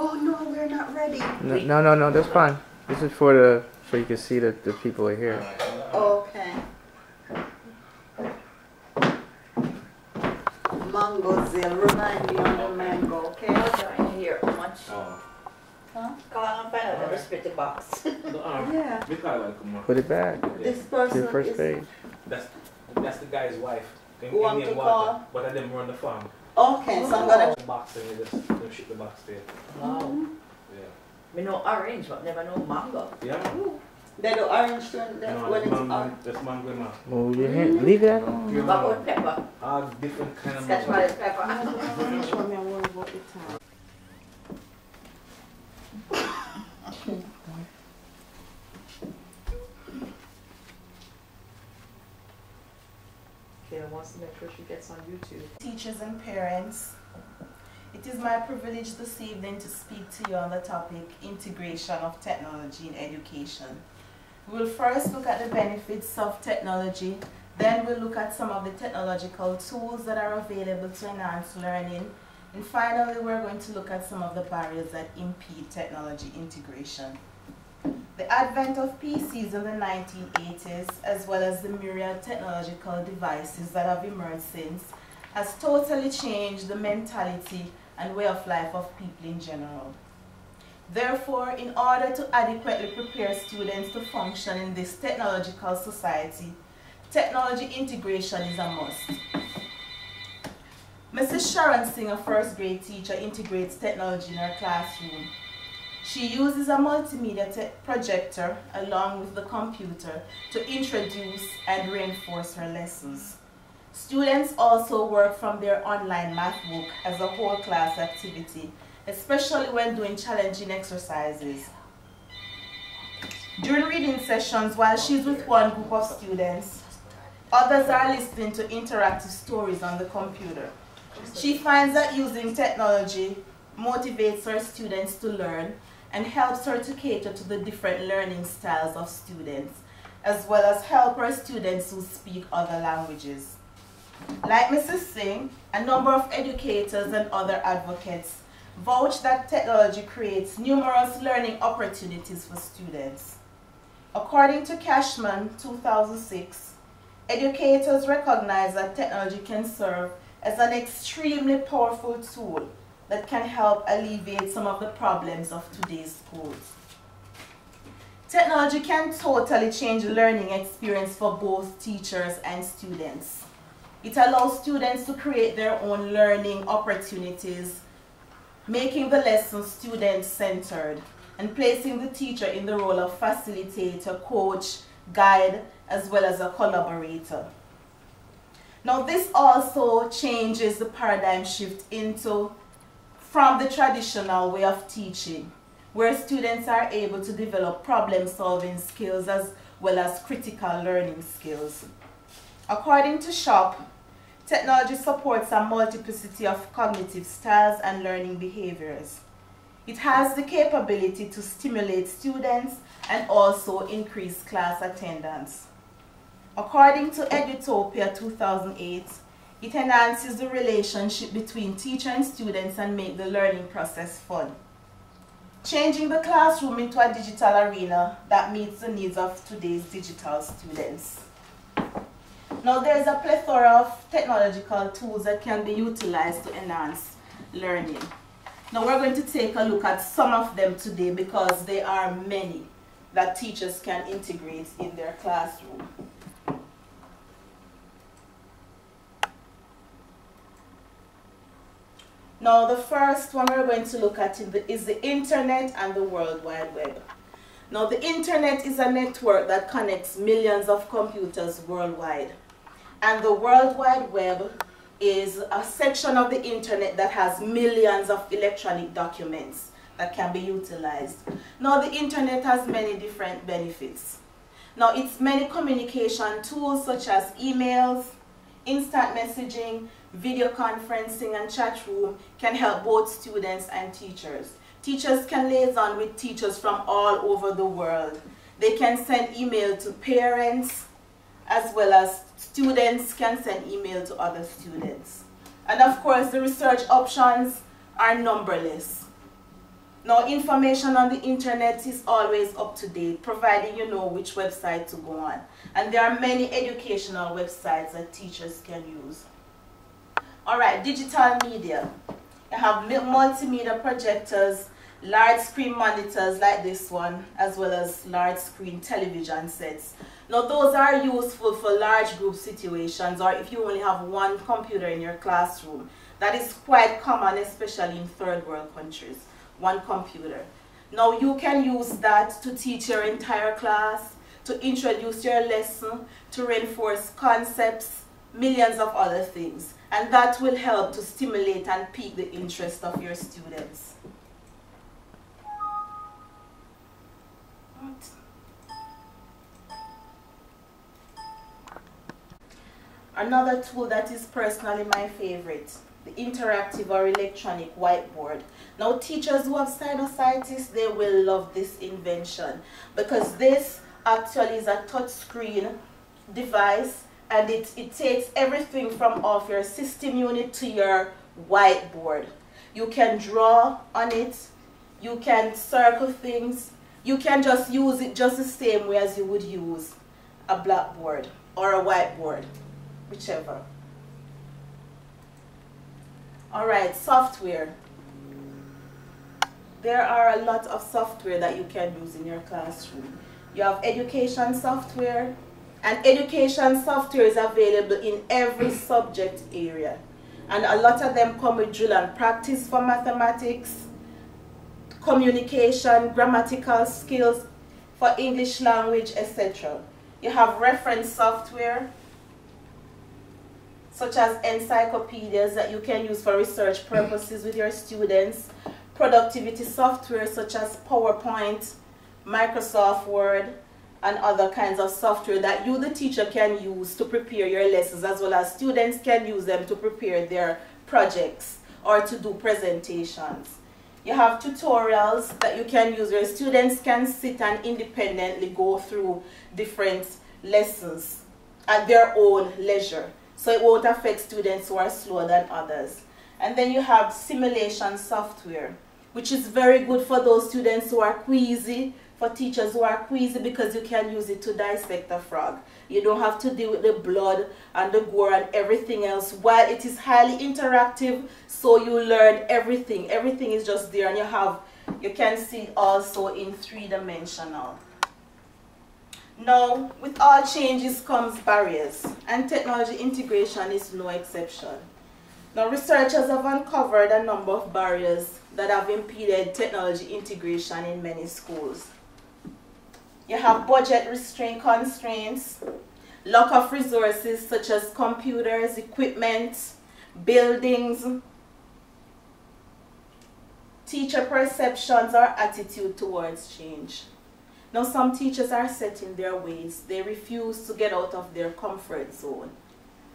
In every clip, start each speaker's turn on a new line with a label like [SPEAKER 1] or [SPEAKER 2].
[SPEAKER 1] Oh no, we're not ready.
[SPEAKER 2] No, that's fine. This is for the, so you can see that the people are here.
[SPEAKER 1] Okay. Mango Zell, remind me on the mango, okay?
[SPEAKER 3] I'm trying to hear how much.
[SPEAKER 1] Huh?
[SPEAKER 3] Come on, find out the respective box.
[SPEAKER 1] Yeah.
[SPEAKER 2] Put it back.
[SPEAKER 1] This
[SPEAKER 2] To
[SPEAKER 1] person
[SPEAKER 2] your first
[SPEAKER 1] is
[SPEAKER 2] page.
[SPEAKER 4] That's the guy's wife.
[SPEAKER 1] who want to call.
[SPEAKER 4] But I didn't run the farm.
[SPEAKER 1] Okay, so I'm gonna.
[SPEAKER 4] Box and they just ship the box there.
[SPEAKER 3] Wow.
[SPEAKER 4] Yeah.
[SPEAKER 3] We know orange, but never know mango.
[SPEAKER 4] Yeah.
[SPEAKER 1] They do orange too,
[SPEAKER 4] No,
[SPEAKER 1] when it's
[SPEAKER 4] mango,
[SPEAKER 1] on.
[SPEAKER 4] that's mango now.
[SPEAKER 2] Move your hand. Leave that on.
[SPEAKER 4] Pure
[SPEAKER 3] But
[SPEAKER 4] mango.
[SPEAKER 3] with pepper.
[SPEAKER 4] All different kind of
[SPEAKER 3] Scotch
[SPEAKER 4] mango.
[SPEAKER 3] bonnet pepper. Kayla wants to make sure she gets on YouTube.
[SPEAKER 5] Teachers and parents, it is my privilege this evening to speak to you on the topic integration of technology in education. We will first look at the benefits of technology, then we'll look at some of the technological tools that are available to enhance learning, and finally we're going to look at some of the barriers that impede technology integration. The advent of PCs in the 1980s, as well as the myriad technological devices that have emerged since, has totally changed the mentality and way of life of people in general. Therefore, in order to adequately prepare students to function in this technological society, technology integration is a must. Mrs. Sharon Singh, a first grade teacher, integrates technology in her classroom. She uses a multimedia projector along with the computer to introduce and reinforce her lessons. Students also work from their online math book as a whole class activity, especially when doing challenging exercises. During reading sessions, while she's with one group of students, others are listening to interactive stories on the computer. She finds that using technology motivates her students to learn and helps her to cater to the different learning styles of students, as well as help her students who speak other languages. Like Mrs. Singh, a number of educators and other advocates vouch that technology creates numerous learning opportunities for students. According to Cashman, 2006, educators recognize that technology can serve as an extremely powerful tool that can help alleviate some of the problems of today's schools. Technology can totally change the learning experience for both teachers and students. It allows students to create their own learning opportunities, making the lesson student-centered, and placing the teacher in the role of facilitator, coach, guide, as well as a collaborator. Now, this also changes the paradigm shift from the traditional way of teaching, where students are able to develop problem-solving skills as well as critical learning skills. According to Shop, technology supports a multiplicity of cognitive styles and learning behaviors. It has the capability to stimulate students and also increase class attendance. According to Edutopia 2008, it enhances the relationship between teacher and students and makes the learning process fun, changing the classroom into a digital arena that meets the needs of today's digital students. Now, there's a plethora of technological tools that can be utilized to enhance learning. Now, we're going to take a look at some of them today because there are many that teachers can integrate in their classroom. Now, the first one we're going to look at is the Internet and the World Wide Web. Now, the Internet is a network that connects millions of computers worldwide. And the World Wide Web is a section of the Internet that has millions of electronic documents that can be utilized. Now, the Internet has many different benefits. Now, its many communication tools such as emails, instant messaging, video conferencing, and chat room can help both students and teachers. Teachers can liaison with teachers from all over the world. They can send email to parents, as well as students can send email to other students. And of course, the research options are numberless. Now, information on the internet is always up to date, providing you know which website to go on. And there are many educational websites that teachers can use. Alright, digital media. You have multimedia projectors, large screen monitors like this one, as well as large screen television sets. Now, those are useful for large group situations, or if you only have one computer in your classroom. That is quite common, especially in third world countries. One computer. Now, you can use that to teach your entire class, to introduce your lesson, to reinforce concepts, millions of other things. And that will help to stimulate and pique the interest of your students. Another tool that is personally my favorite, the interactive or electronic whiteboard. Now, teachers who have sinusitis, they will love this invention, because this actually is a touch screen device, and it takes everything from off your system unit to your whiteboard. You can draw on it, you can circle things, you can just use it just the same way as you would use a blackboard or a whiteboard, whichever. Alright, software. There are a lot of software that you can use in your classroom. You have education software, and education software is available in every subject area. And a lot of them come with drill and practice for mathematics, communication, grammatical skills, for English language, etc. You have reference software, such as encyclopedias that you can use for research purposes with your students, productivity software such as PowerPoint, Microsoft Word, and other kinds of software that you, the teacher, can use to prepare your lessons, as well as students can use them to prepare their projects or to do presentations. You have tutorials that you can use where students can sit and independently go through different lessons at their own leisure, so it won't affect students who are slower than others. And then you have simulation software, which is very good for those students who are queasy, for teachers who are queasy, because you can use it to dissect a frog. You don't have to deal with the blood and the gore and everything else, while it is highly interactive, so you learn everything. Everything is just there, and you can see it also in three-dimensional. Now, with all changes comes barriers, and technology integration is no exception. Now, researchers have uncovered a number of barriers that have impeded technology integration in many schools. You have budget constraints, lack of resources such as computers, equipment, buildings, teacher perceptions or attitude towards change. Now, some teachers are set in their ways. They refuse to get out of their comfort zone.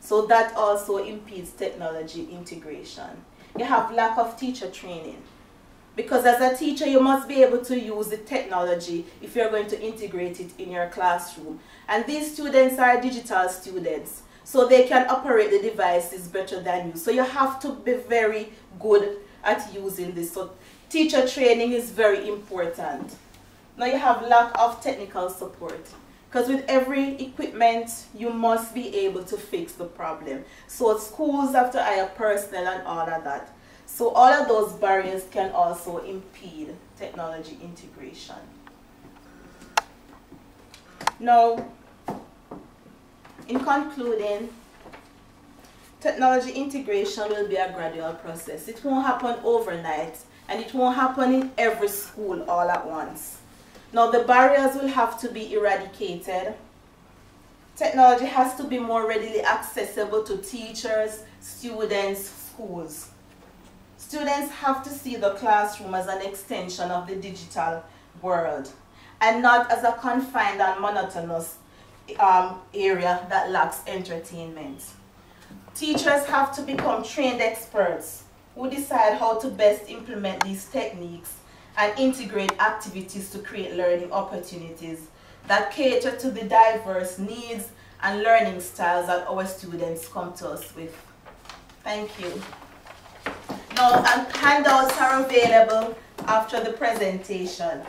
[SPEAKER 5] So that also impedes technology integration. You have lack of teacher training, because as a teacher you must be able to use the technology if you're going to integrate it in your classroom. And these students are digital students, so they can operate the devices better than you. So you have to be very good at using this. So teacher training is very important. Now you have lack of technical support, because with every equipment, you must be able to fix the problem. So schools have to hire personnel and all of that. So all of those barriers can also impede technology integration. Now, in concluding, technology integration will be a gradual process. It won't happen overnight, and it won't happen in every school all at once. Now, the barriers will have to be eradicated. Technology has to be more readily accessible to teachers, students, schools. Students have to see the classroom as an extension of the digital world, and not as a confined and monotonous area that lacks entertainment. Teachers have to become trained experts who decide how to best implement these techniques and integrate activities to create learning opportunities that cater to the diverse needs and learning styles that our students come to us with. Thank you. Now, handouts are available after the presentation.